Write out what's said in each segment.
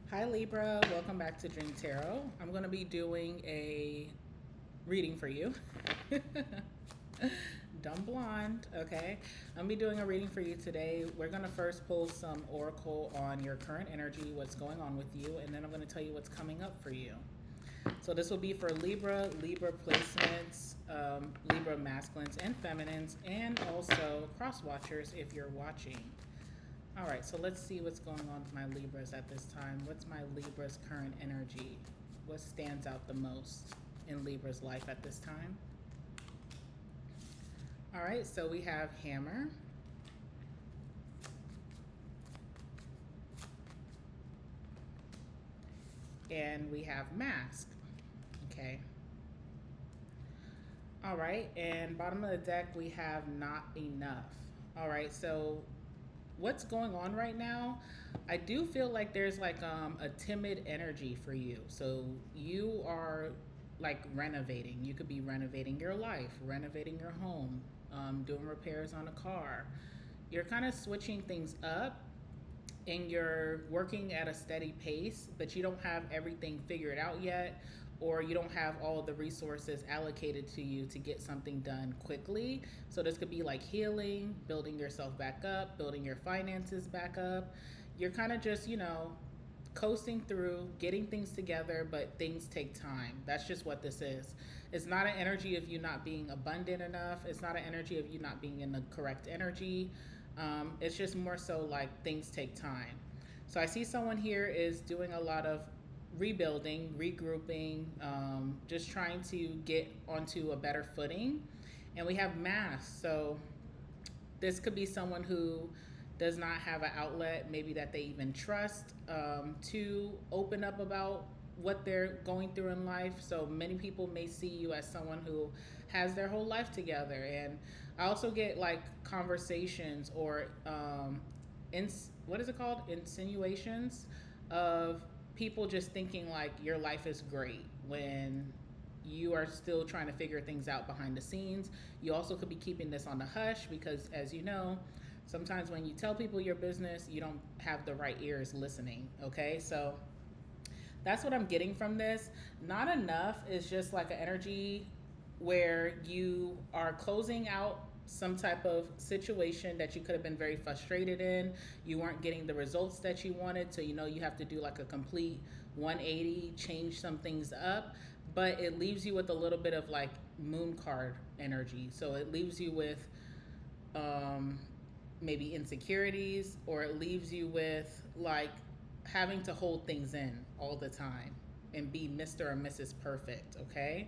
Hi Libra, welcome back to Dream Tarot. I'm going to be doing a reading for you. Dumb blonde, okay? I'm going to be doing a reading for you today. We're going to first pull some oracle on your current energy, what's going on with you, and then I'm going to tell you what's coming up for you. So this will be for Libra, Libra placements, Libra masculines and feminines, and also cross watchers if you're watching. All right, so let's see what's going on with my Libras at this time. What's my Libra's current energy? What stands out the most in Libra's life at this time? All right, so we have Hammer. And we have Mask. Okay. All right, and bottom of the deck, we have Not Enough. All right, so what's going on right now, I do feel like there's like a timid energy for you. So you are like renovating. You could be renovating your life, renovating your home, doing repairs on a car. You're kind of switching things up and you're working at a steady pace, but you don't have everything figured out yet, or you don't have all the resources allocated to you to get something done quickly. So this could be like healing, building yourself back up, building your finances back up. You're kind of just, coasting through, getting things together, but things take time. That's just what this is. It's not an energy of you not being abundant enough. It's not an energy of you not being in the correct energy. It's just more so like things take time. So I see someone here is doing a lot of rebuilding, regrouping, just trying to get onto a better footing. And we have mass. So this could be someone who does not have an outlet, maybe that they even trust, to open up about what they're going through in life. So many people may see you as someone who has their whole life together. And I also get like conversations or what is it called? Insinuations of people just thinking like your life is great when you are still trying to figure things out behind the scenes. You also could be keeping this on the hush because, as you know, sometimes when you tell people your business, you don't have the right ears listening. Okay, so that's what I'm getting from this. Not enough is just like an energy where you are closing out some type of situation that you could have been very frustrated in. You weren't getting the results that you wanted, so you have to do like a complete 180, change some things up. But it leaves you with a little bit of like moon card energy. So it leaves you with um, maybe insecurities, or it leaves you with like having to hold things in all the time and be Mr. or Mrs. Perfect, okay?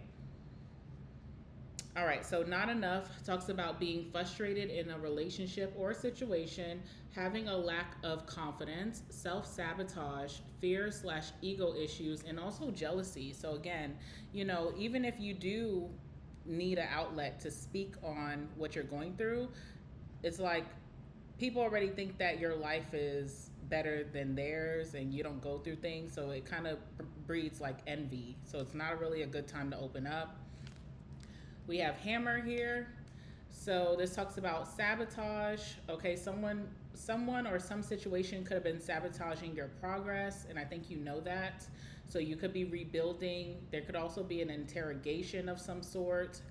All right, so not enough talks about being frustrated in a relationship or a situation, having a lack of confidence, self sabotage, fear slash ego issues, and also jealousy. So, again, even if you do need an outlet to speak on what you're going through, it's like people already think that your life is better than theirs and you don't go through things. So, it kind of breeds like envy. So, it's not really a good time to open up. We have hammer here. So this talks about sabotage. Okay, someone or some situation could have been sabotaging your progress, and I think you know that. So you could be rebuilding. There could also be an interrogation of some sort.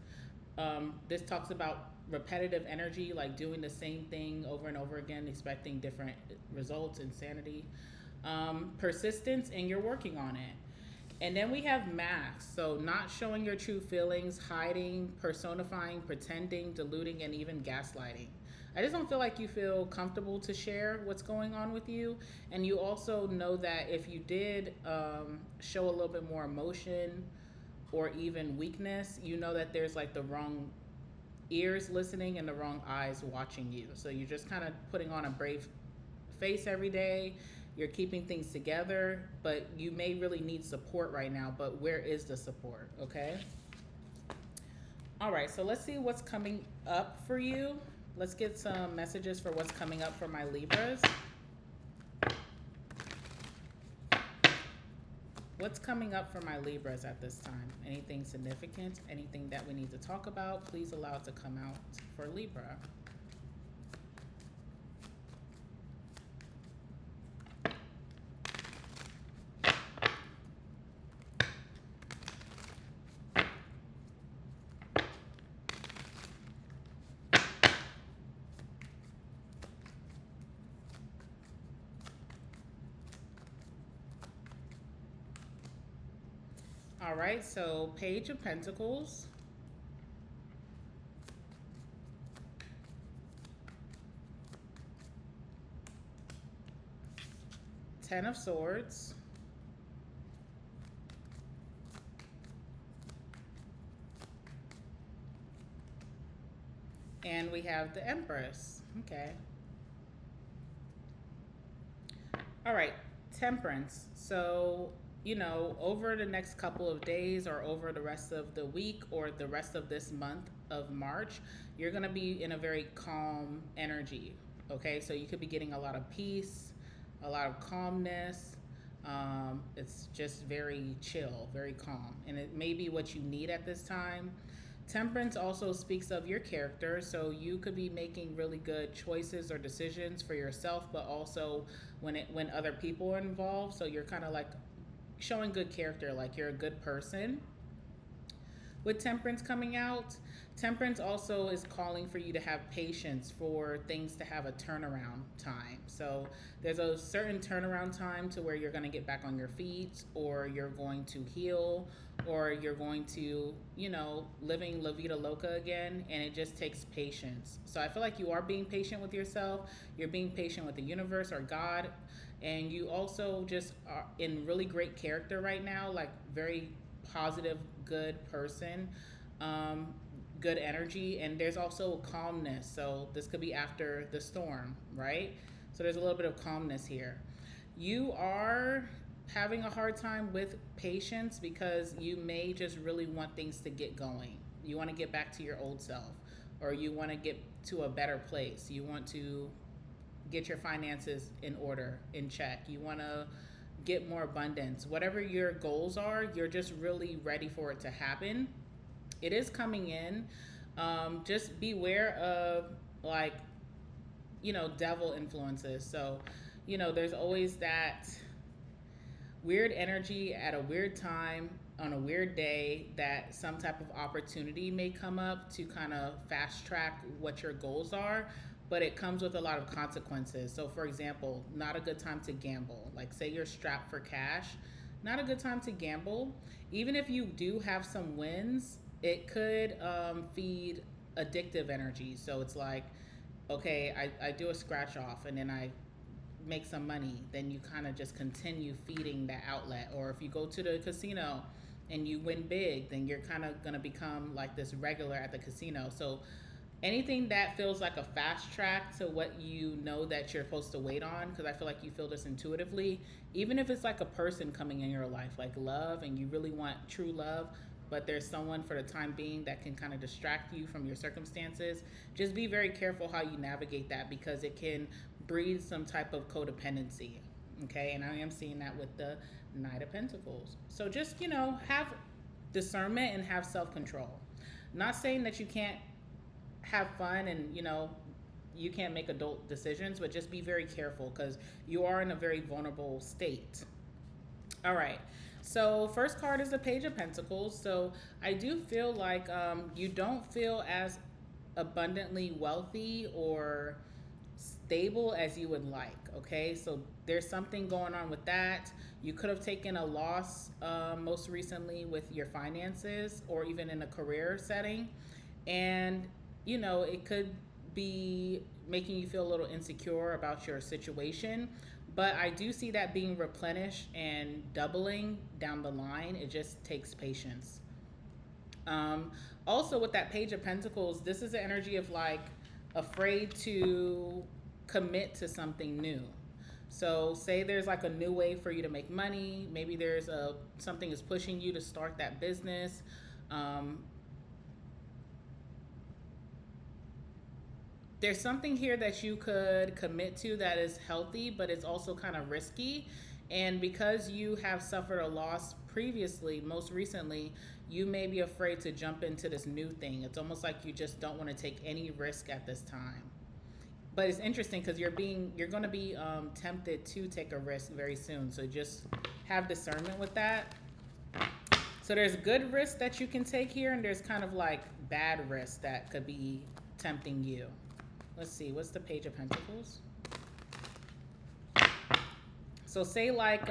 This talks about repetitive energy, like doing the same thing over and over again, expecting different results, insanity. Persistence, and you're working on it. And then we have masks. So not showing your true feelings, hiding, personifying, pretending, deluding, and even gaslighting. I just don't feel like you feel comfortable to share what's going on with you. And you also know that if you did show a little bit more emotion or even weakness, you know that there's like the wrong ears listening and the wrong eyes watching you. So you're just kind of putting on a brave face every day. You're keeping things together, but you may really need support right now. But where is the support? Okay. All right. So let's see what's coming up for you. Let's get some messages for what's coming up for my Libras. What's coming up for my Libras at this time? Anything significant? Anything that we need to talk about? Please allow it to come out for Libra. All right, so Page of Pentacles, Ten of Swords, and we have the Empress. Okay. All right, Temperance. So, over the next couple of days or over the rest of the week or the rest of this month of March, you're going to be in a very calm energy. Okay, so you could be getting a lot of peace, a lot of calmness. It's just very chill, very calm. And it may be what you need at this time. Temperance also speaks of your character, so you could be making really good choices or decisions for yourself, but also when other people are involved. So you're kind of like showing good character, like you're a good person. With Temperance coming out, Temperance also is calling for you to have patience for things to have a turnaround time. So there's a certain turnaround time to where you're going to get back on your feet, or you're going to heal, or you're going to, living La Vida Loca again, and it just takes patience. So I feel like you are being patient with yourself, you're being patient with the universe or God, and you also just are in really great character right now, like very positive, good person, good energy, and there's also calmness. So this could be after the storm, right? So there's a little bit of calmness here. You are having a hard time with patience because you may just really want things to get going. You want to get back to your old self, or you want to get to a better place. You want to get your finances in order, in check. You want to get more abundance. Whatever your goals are, you're just really ready for it to happen. It is coming in. Just beware of, like, devil influences. So, there's always that weird energy at a weird time on a weird day that some type of opportunity may come up to kind of fast track what your goals are, but it comes with a lot of consequences. So, for example, not a good time to gamble. Like, say you're strapped for cash, not a good time to gamble. Even if you do have some wins, it could feed addictive energy. So it's like, okay, I do a scratch off and then I make some money. Then you kind of just continue feeding that outlet. Or if you go to the casino and you win big, then you're kind of going to become like this regular at the casino. So anything that feels like a fast track to what you know that you're supposed to wait on, because I feel like you feel this intuitively, even if it's like a person coming in your life, like love, and you really want true love, but there's someone for the time being that can kind of distract you from your circumstances, just be very careful how you navigate that, because it can breed some type of codependency. Okay, and I am seeing that with the Knight of Pentacles. So just, have discernment and have self-control. Not saying that you can't have fun and you can't make adult decisions, but just be very careful because you are in a very vulnerable state. All right, so first card is the Page of Pentacles. So I do feel like you don't feel as abundantly wealthy or stable as you would like. Okay, so there's something going on with that. You could have taken a loss most recently with your finances, or even in a career setting, and it could be making you feel a little insecure about your situation. But I do see that being replenished and doubling down the line. It just takes patience. Also, with that Page of Pentacles, this is the energy of like afraid to commit to something new. So say there's like a new way for you to make money. Maybe there's something is pushing you to start that business. There's something here that you could commit to that is healthy, but it's also kind of risky. And because you have suffered a loss previously, most recently, you may be afraid to jump into this new thing. It's almost like you just don't want to take any risk at this time. But it's interesting because you're going to be tempted to take a risk very soon. So just have discernment with that. So there's good risks that you can take here, and there's kind of like bad risks that could be tempting you. Let's see, what's the Page of Pentacles? So say like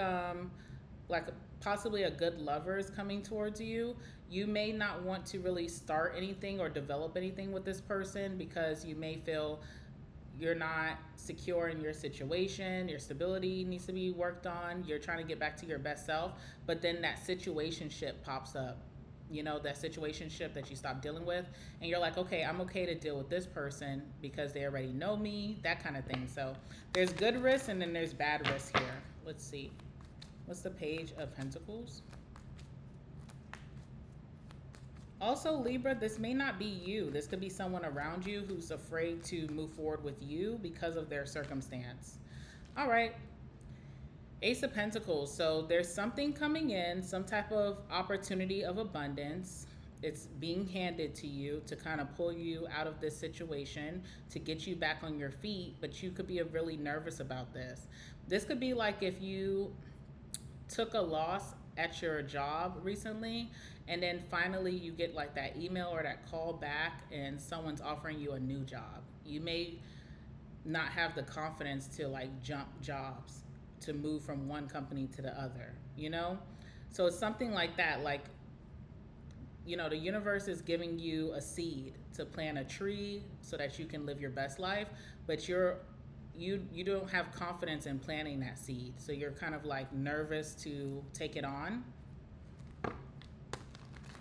like possibly a good lover is coming towards you. You may not want to really start anything or develop anything with this person because you may feel you're not secure in your situation, your stability needs to be worked on, you're trying to get back to your best self, but then that situationship pops up. You know, that situationship that you stop dealing with, and you're like, okay, I'm okay to deal with this person because they already know me, that kind of thing. So there's good risk and then there's bad risk here. Let's see. What's the Page of Pentacles? Also, Libra, this may not be you. This could be someone around you who's afraid to move forward with you because of their circumstance. All right. Ace of Pentacles. So there's something coming in, some type of opportunity of abundance. It's being handed to you to kind of pull you out of this situation, to get you back on your feet, but you could be really nervous about this. This could be like if you took a loss at your job recently and then finally you get like that email or that call back and someone's offering you a new job. You may not have the confidence to like jump jobs, to move from one company to the other, you know? So it's something like that. Like, you know, the universe is giving you a seed to plant a tree so that you can live your best life, but you don't have confidence in planting that seed. So you're kind of like nervous to take it on.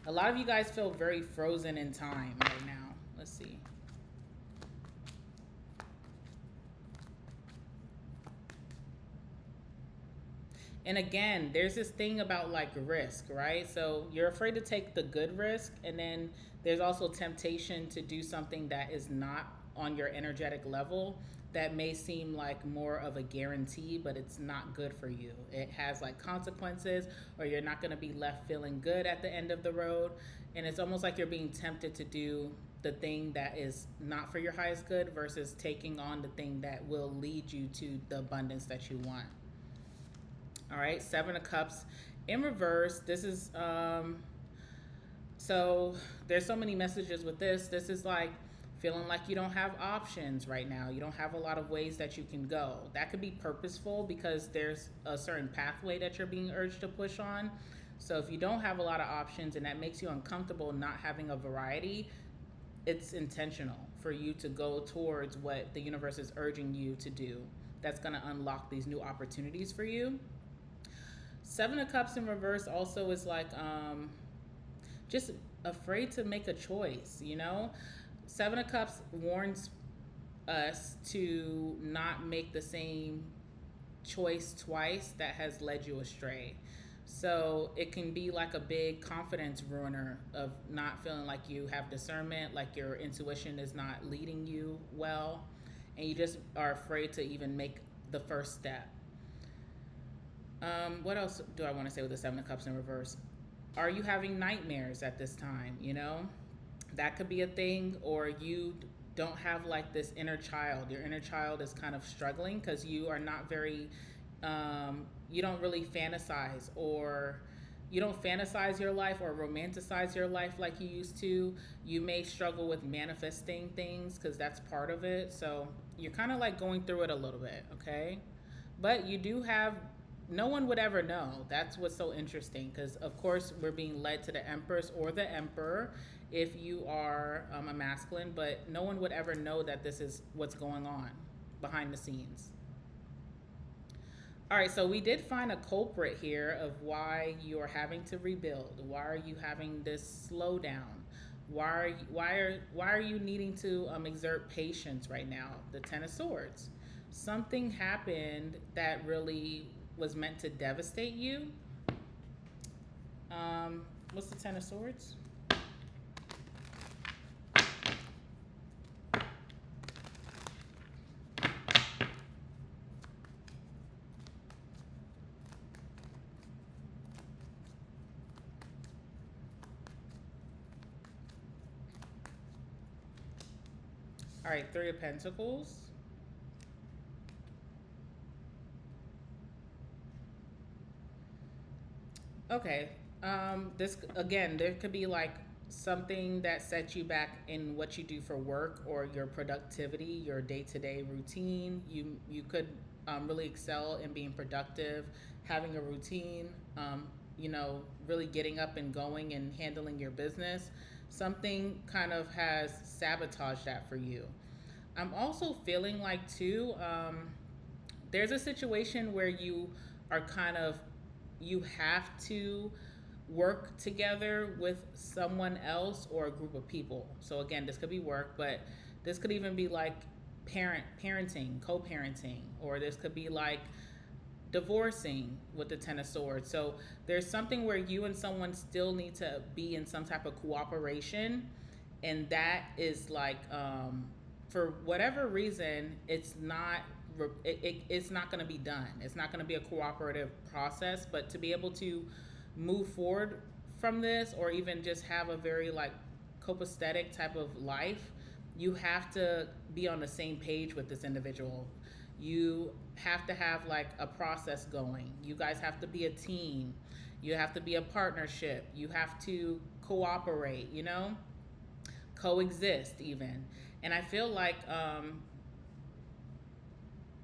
A lot of you guys feel very frozen in time right now. Let's see. And again, there's this thing about like risk, right? So you're afraid to take the good risk, and then there's also temptation to do something that is not on your energetic level, that may seem like more of a guarantee, but it's not good for you. It has like consequences, or you're not going to be left feeling good at the end of the road. And it's almost like you're being tempted to do the thing that is not for your highest good versus taking on the thing that will lead you to the abundance that you want. All right, Seven of Cups in reverse. This is so there's so many messages with this. This is like feeling like you don't have options right now. You don't have a lot of ways that you can go. That could be purposeful because there's a certain pathway that you're being urged to push on. So if you don't have a lot of options and that makes you uncomfortable not having a variety, it's intentional for you to go towards what the universe is urging you to do. That's going to unlock these new opportunities for you. Seven of Cups in reverse also is like just afraid to make a choice, you know? Seven of Cups warns us to not make the same choice twice that has led you astray. So it can be like a big confidence ruiner of not feeling like you have discernment, like your intuition is not leading you well, and you just are afraid to even make the first step. What else do I want to say with the Seven of Cups in reverse? Are you having nightmares at this time? You know, that could be a thing. Or you don't have like this inner child. Your inner child is kind of struggling because you are not very, you don't really fantasize, or you don't fantasize your life or romanticize your life like you used to. You may struggle with manifesting things because that's part of it. So you're kind of like going through it a little bit, okay? But you do have, no one would ever know. That's what's so interesting, because of course we're being led to the Empress or the Emperor if you are a masculine, but no one would ever know that this is what's going on behind the scenes. All right, so we did find a culprit here of why you are having to rebuild. Why are you having this slowdown? Why are you needing to exert patience right now? The Ten of Swords. Something happened that really was meant to devastate you. What's the Ten of Swords? All right, Three of Pentacles. Okay. This again, there could be like something that sets you back in what you do for work or your productivity, your day-to-day routine. You could really excel in being productive, having a routine, you know, really getting up and going and handling your business, something kind of has sabotaged that for you. I'm also feeling like, too, there's a situation where you are kind of, you have to work together with someone else or a group of people. So again, this could be work, but this could even be like parenting, co-parenting, or this could be like divorcing with the Ten of Swords. So there's something where you and someone still need to be in some type of cooperation, and that is like, for whatever reason, it's not going to be done. It's not going to be a cooperative process. But to be able to move forward from this, or even just have a very like copacetic type of life, you have to be on the same page with this individual. You have to have like a process going. You guys have to be a team. You have to be a partnership. You have to cooperate, you know, coexist even. And I feel like,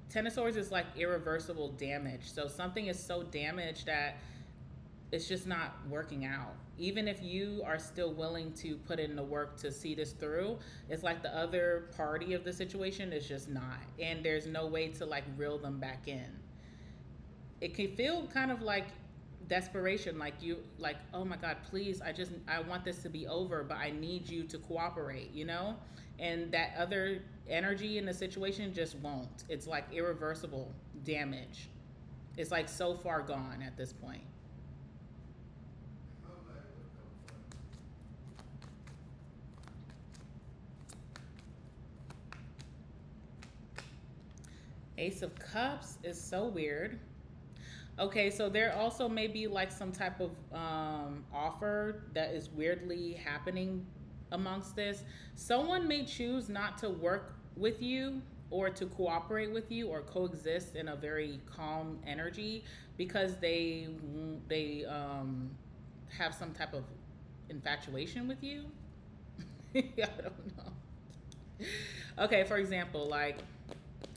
Ten of Swords is like irreversible damage. So something is so damaged that it's just not working out. Even if you are still willing to put in the work to see this through, it's like the other party of the situation is just not. And there's no way to like reel them back in. It can feel kind of like desperation, like you, like, oh my God, please, I want this to be over, but I need you to cooperate, you know? And that other energy in the situation just won't. It's like irreversible damage. It's like so far gone at this point. Ace of Cups is so weird. Okay, so there also may be like some type of offer that is weirdly happening amongst this. Someone may choose not to work with you or to cooperate with you or coexist in a very calm energy because they have some type of infatuation with you. I don't know. Okay, for example, like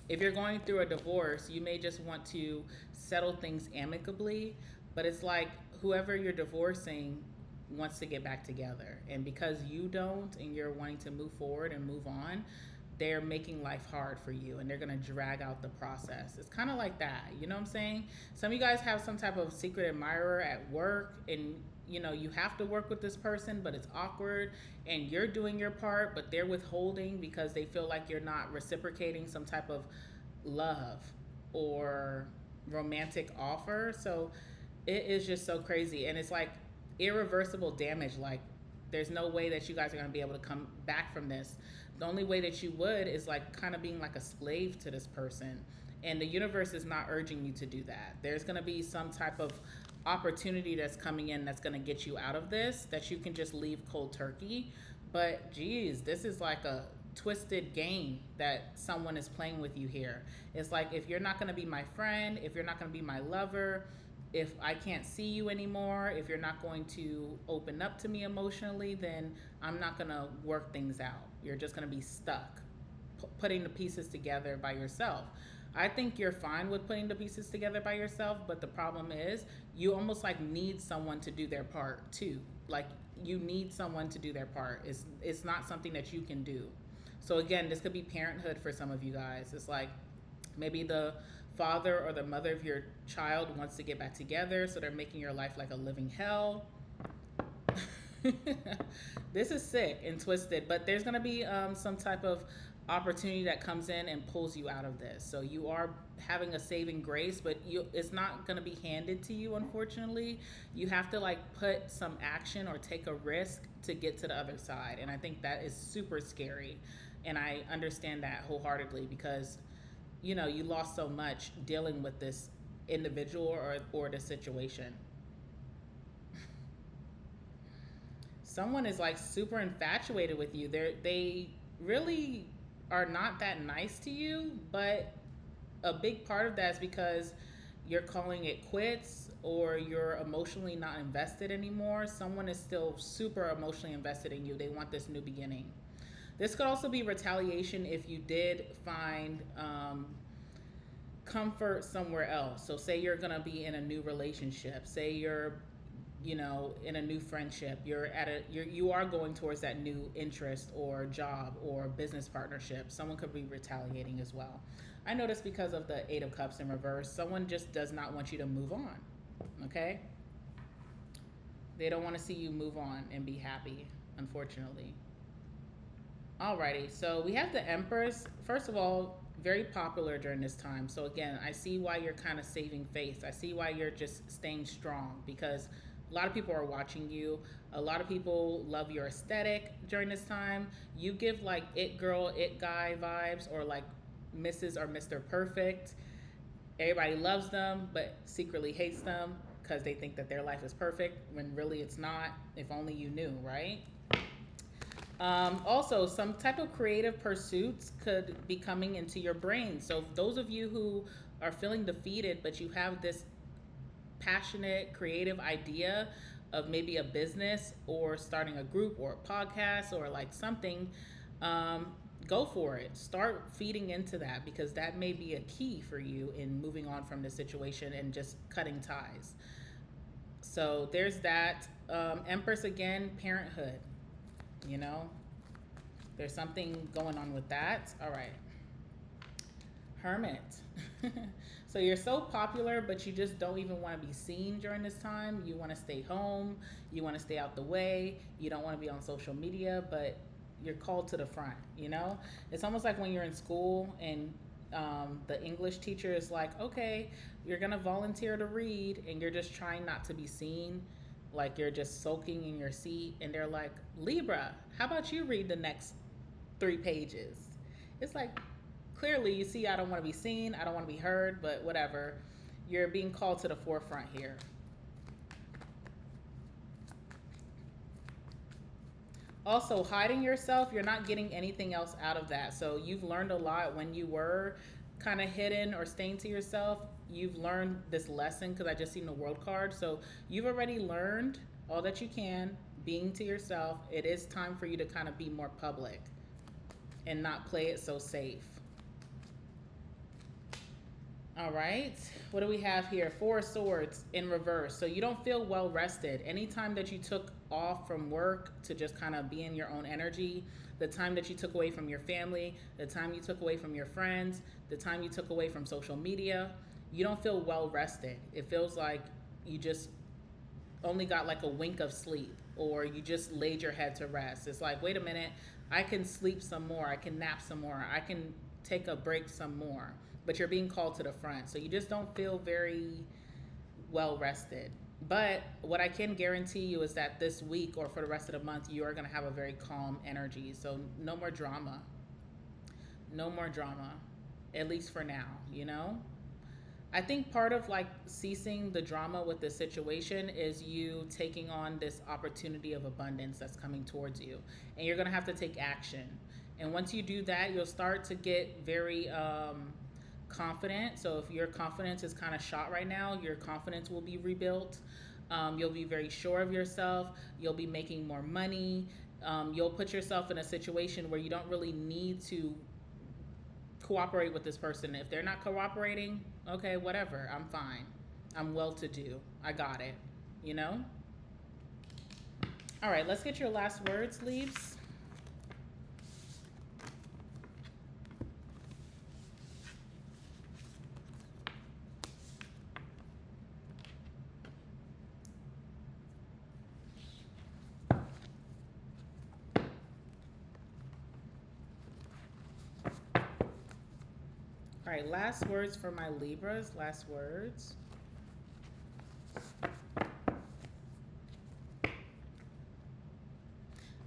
if you're going through a divorce, you may just want to settle things amicably, but it's like whoever you're divorcing wants to get back together. And because you don't and you're wanting to move forward and move on, they're making life hard for you and they're going to drag out the process. It's kind of like that. You know what I'm saying? Some of you guys have some type of secret admirer at work, and you know, you have to work with this person, but it's awkward and you're doing your part, but they're withholding because they feel like you're not reciprocating some type of love or romantic offer. So it is just so crazy. And it's like irreversible damage. Like, there's no way that you guys are going to be able to come back from this. The only way that you would is like kind of being like a slave to this person. And the universe is not urging you to do that. There's going to be some type of opportunity that's coming in that's going to get you out of this, that you can just leave cold turkey. But geez, this is like a twisted game that someone is playing with you here. It's like, if you're not going to be my friend, if you're not going to be my lover, if I can't see you anymore, if you're not going to open up to me emotionally, then I'm not going to work things out. You're just going to be stuck putting the pieces together by yourself. I think you're fine with putting the pieces together by yourself, but the problem is you almost like need someone to do their part too. Like, you need someone to do their part. It's not something that you can do. So again, this could be parenthood for some of you guys. It's like maybe the father or the mother of your child wants to get back together, so they're making your life like a living hell. This is sick and twisted, but there's going to be some type of opportunity that comes in and pulls you out of this. So you are having a saving grace, but it's not going to be handed to you, unfortunately. You have to like put some action or take a risk to get to the other side. And I think that is super scary. And I understand that wholeheartedly because, you know, you lost so much dealing with this individual or the situation. Someone is like super infatuated with you. They really are not that nice to you, but a big part of that is because you're calling it quits or you're emotionally not invested anymore. Someone is still super emotionally invested in you. They want this new beginning. This could also be retaliation if you did find comfort somewhere else. So say you're going to be in a new relationship, say you're, in a new friendship, you are going towards that new interest or job or business partnership. Someone could be retaliating as well. I notice because of the 8 of Cups in reverse, someone just does not want you to move on. Okay? They don't want to see you move on and be happy, unfortunately. Alrighty, so we have the Empress. First of all, very popular during this time. So again, I see why you're kind of saving face. I see why you're just staying strong, because a lot of people are watching you. A lot of people love your aesthetic during this time. You give like it girl, it guy vibes, or like Mrs. or Mr. Perfect. Everybody loves them, but secretly hates them because they think that their life is perfect when really it's not. If only you knew, right? Also, some type of creative pursuits could be coming into your brain. So, those of you who are feeling defeated, but you have this passionate, creative idea of maybe a business or starting a group or a podcast or like something, go for it. Start feeding into that, because that may be a key for you in moving on from the situation and just cutting ties. So, there's that. Empress again, parenthood. You know, there's something going on with that. All right. Hermit. So you're so popular, but you just don't even want to be seen during this time. You want to stay home. You want to stay out the way. You don't want to be on social media, but you're called to the front. It's almost like when you're in school and the English teacher is like, okay, you're going to volunteer to read, and you're just trying not to be seen. Like you're just soaking in your seat, and they're like, Libra, how about you read the next 3 pages? It's like, clearly you see, I don't want to be seen, I don't want to be heard, but whatever. You're being called to the forefront here. Also, hiding yourself, you're not getting anything else out of that. So you've learned a lot when you were kind of hidden or staying to yourself. You've learned this lesson, because I just seen the World card. So you've already learned all that you can being to yourself. It is time for you to kind of be more public and not play it so safe. All right, what do we have here? 4 of Swords in reverse. So you don't feel well rested. Anytime that you took off from work to just kind of be in your own energy, the time that you took away from your family, the time you took away from your friends, the time you took away from social media, you don't feel well rested. It feels like you just only got like a wink of sleep, or you just laid your head to rest. It's like, wait a minute, I can sleep some more, I can nap some more, I can take a break some more. But you're being called to the front. So you just don't feel very well rested. But what I can guarantee you is that this week or for the rest of the month, you are going to have a very calm energy. So no more drama. No more drama, at least for now. I think part of like ceasing the drama with this situation is you taking on this opportunity of abundance that's coming towards you. And you're going to have to take action. And once you do that, you'll start to get very confident. So if your confidence is kind of shot right now, your confidence will be rebuilt. You'll be very sure of yourself. You'll be making more money. You'll put yourself in a situation where you don't really need to cooperate with this person. If they're not cooperating, okay, whatever, I'm fine. I'm well to do. I got it, All right, let's get your last words, Leaves. All right, last words for my Libras. Last words.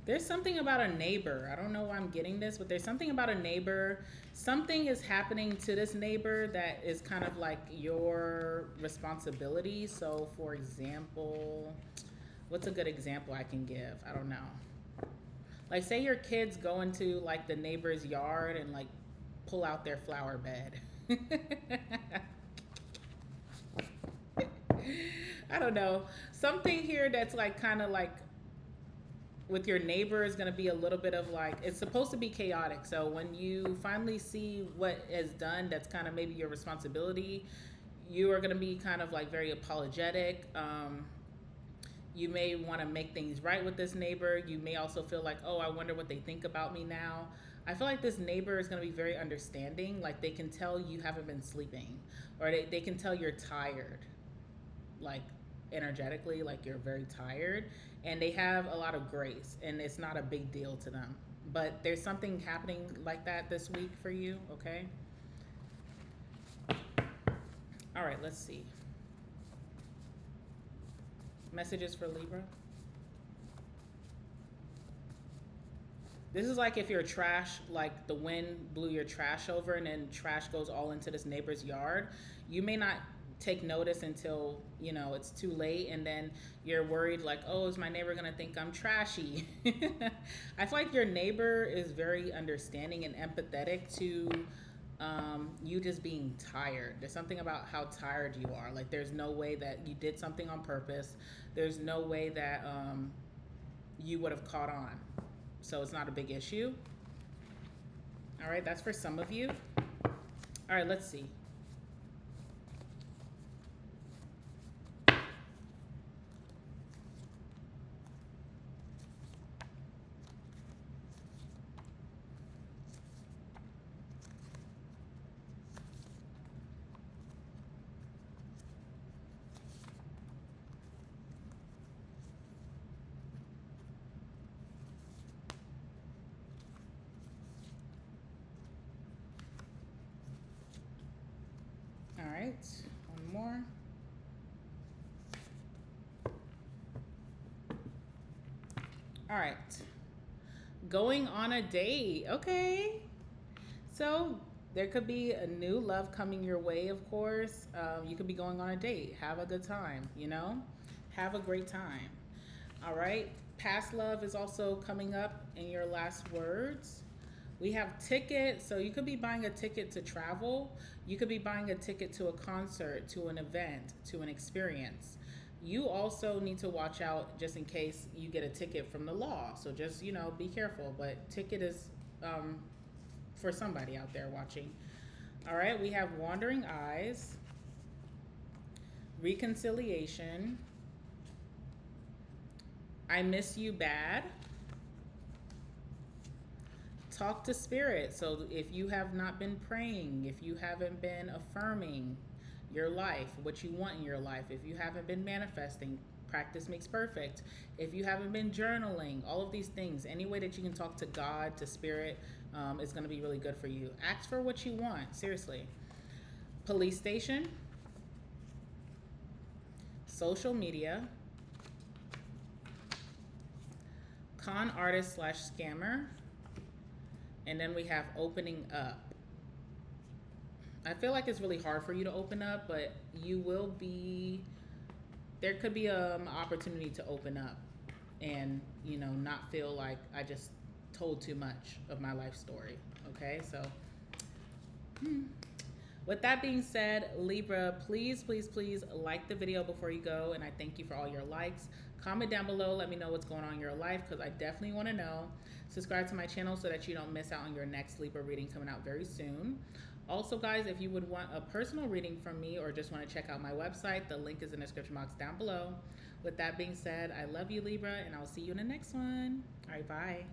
There's something about a neighbor. I don't know why I'm getting this, but there's something about a neighbor. Something is happening to this neighbor that is kind of like your responsibility. So, for example, what's a good example I can give? I don't know. Like, say your kids go into like the neighbor's yard and like pull out their flower bed. I don't know. Something here that's like kind of like with your neighbor is going to be a little bit of like, it's supposed to be chaotic. So when you finally see what is done, that's kind of maybe your responsibility, you are going to be kind of like very apologetic. You may want to make things right with this neighbor. You may also feel like, oh, I wonder what they think about me now. I feel like this neighbor is going to be very understanding. Like they can tell you haven't been sleeping, or they can tell you're tired, like energetically, like you're very tired. And they have a lot of grace, and it's not a big deal to them. But there's something happening like that this week for you, okay? All right, let's see. Messages for Libra. This is like if your trash, like the wind blew your trash over and then trash goes all into this neighbor's yard. You may not take notice until, you know, it's too late, and then you're worried like, oh, is my neighbor gonna think I'm trashy? I feel like your neighbor is very understanding and empathetic to you just being tired. There's something about how tired you are. Like there's no way that you did something on purpose. There's no way that you would have caught on. So it's not a big issue. All right, that's for some of you. All right, let's see. All right, one more. All right, going on a date. Okay, so there could be a new love coming your way, of course. You could be going on a date. Have a good time, you know? Have a great time. All right, past love is also coming up in your last words. We have tickets, so you could be buying a ticket to travel. You could be buying a ticket to a concert, to an event, to an experience. You also need to watch out just in case you get a ticket from the law. So just, you know, be careful. But ticket is for somebody out there watching. All right, we have wandering eyes, reconciliation, I miss you bad, talk to spirit. So if you have not been praying, if you haven't been affirming your life, what you want in your life, if you haven't been manifesting, practice makes perfect. If you haven't been journaling, all of these things, any way that you can talk to God, to spirit, is going to be really good for you. Ask for what you want, seriously. Police station, social media, con artist slash scammer, and then we have opening up. I feel like it's really hard for you to open up, but you will be, there could be an opportunity to open up and, you know, not feel like I just told too much of my life story. Okay, so with that being said, Libra, please, please, please like the video before you go, and I thank you for all your likes. Comment down below, let me know what's going on in your life, because I definitely want to know. Subscribe to my channel so that you don't miss out on your next Libra reading coming out very soon. Also, guys, if you would want a personal reading from me or just want to check out my website, the link is in the description box down below. With that being said, I love you, Libra, and I'll see you in the next one. All right, bye.